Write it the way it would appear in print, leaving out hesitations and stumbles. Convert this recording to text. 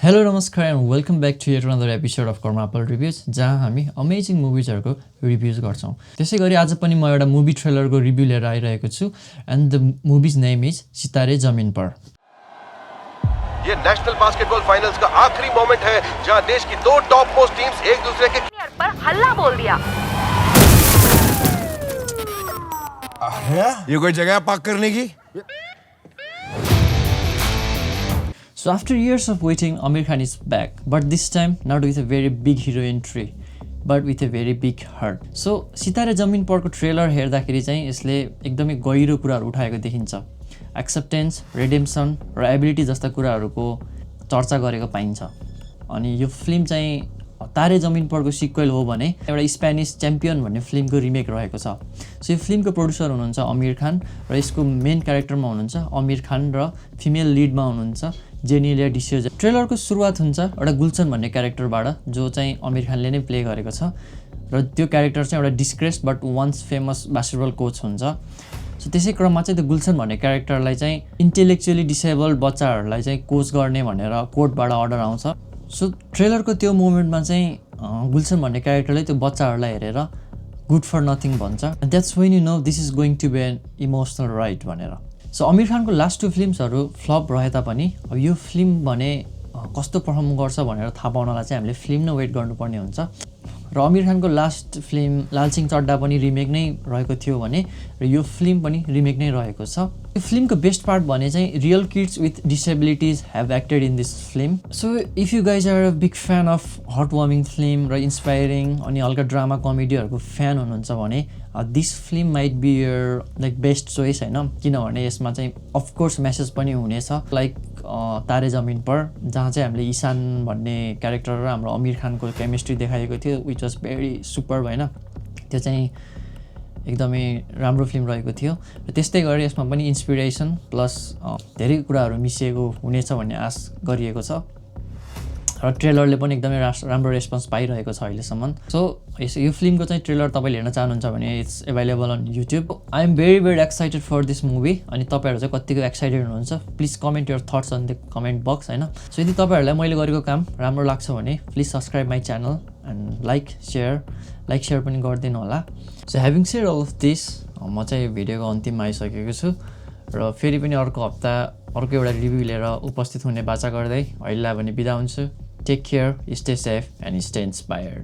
Hello, Namaskar, and welcome back to yet another episode of Karma Apple Reviews, जहाँ हामी amazing मुभिजहरुको reviews गर्छौं। त्यसैगरी आज पनि म एउटा मुभी ट्रेलरको रिभ्यु लिएर आइरहेको छु and the movie's name is सितारे जमीन पर। ये नेशनल बास्केटबॉल फाइनल्स का आखिरी मोमेंट है जहां देश की दो टॉप मोस्ट टीम्स एक दूसरे के पर हल्ला बोल दिया। ये कोई जगह पार्क करने की? So after years of waiting, Amir Khan is back, but this time not with a very big hero entry, but with a very big heart. So सितारे जमीन परको ट्रेलर हेर्दाखेरि चाहिँ यसले एकदमै गहिरो कुराहरू उठाएको देखिन्छ। एक्सेप्टेन्स, रिडेम्सन र एबिलिटी जस्ता कुराहरूको चर्चा गरेको पाइन्छ। अनि यो फिल्म चाहिँ तारे जमीन परको सिक्वेल हो भने एउटा स्पेनिस च्याम्पियन भन्ने फिल्मको रिमेक रहेको छ। सो यो फिल्मको प्रोड्युसर हुनुहुन्छ आमिर खान र यसको मेन क्यारेक्टरमा हुनुहुन्छ आमिर खान र फिमेल लिडमा हुनुहुन्छ जेनिलिया डिसोजा। ट्रेलरको सुरुवात हुन्छ एउटा गुल्सन भन्ने क्यारेक्टरबाट जो चाहिँ आमिर खानले नै प्ले गरेको छ र त्यो क्यारेक्टर चाहिँ एउटा disgrace but once famous basketball coach हुन्छ। सो त्यसै क्रममा चाहिँ त्यो गुल्सन भन्ने क्यारेक्टरलाई चाहिँ इन्टेलेक्चुअली डिसेबल्ड बच्चाहरूलाई चाहिँ कोच गर्ने भनेर कोर्टबाट अर्डर आउँछ। सो ट्रेलरको त्यो मोमेन्टमा चाहिँ गुल्सन भन्ने क्यारेक्टरले त्यो बच्चाहरूलाई हेरेर गुड फर नथिङ भन्छ। That's when you know this is going to be an emotional ride भनेर। सो आमिर खानको लास्ट टु फिल्म्सहरू फ्लप रहे तापनि अब यो फिल्म भने कस्तो पर्फर्म गर्छ भनेर थाहा पाउनलाई चाहिँ हामीले फिल्म नै वेट गर्नुपर्ने हुन्छ। र आमिर खानको लास्ट फिल्म लाल सिंह चड्डा पनि रिमेक नै रहेको थियो भने र यो फिल्म पनि रिमेक नै रहेको छ। यो फिल्मको बेस्ट पार्ट भने चाहिँ real kids with disabilities have acted in this film. So if you guys are a big fan of heart warming film र इन्सपायरिङ अनि हल्का ड्रामा कमेडीहरूको फ्यान हुनुहुन्छ भने this film might be your like best choice होइन, किनभने यसमा चाहिँ अफकोर्स मेसेज पनि हुनेछ लाइक तारे जमीन पर, जहाँ चाहिँ हामीले ईशान भन्ने क्यारेक्टर र हाम्रो आमिर खानको केमिस्ट्री देखाएको थियो विच वाज भेरी सुपर होइन। त्यो चाहिँ एकदमै राम्रो फिल्म रहेको थियो र त्यस्तै गरी यसमा पनि इन्सपिरेसन प्लस धेरै कुराहरू मिसिएको हुनेछ भन्ने आश गरिएको छ र ट्रेलरले पनि एकदमै राम्रो रेस्पोन्स पाइरहेको छ अहिलेसम्म। सो यो फिल्मको चाहिँ ट्रेलर तपाईँले हेर्न चाहनुहुन्छ भने it's available on YouTube. I am very excited for this movie. अनि तपाईँहरू चाहिँ कतिको एक्साइटेड हुनुहुन्छ please comment your thoughts on the comment box होइन। सो यदि तपाईँहरूलाई मैले गरेको काम राम्रो लाग्छ भने please subscribe my channel and like share पनि गरिदिनु होला। So having said all of this म चाहिँ भिडियोको अन्तिममा आइसकेको छु र फेरि पनि अर्को हप्ता अर्को एउटा रिभ्यू लिएर उपस्थित हुने बाचा गर्दै अहिले भने बिदा हुन्छु। Take care, stay safe and stay inspired.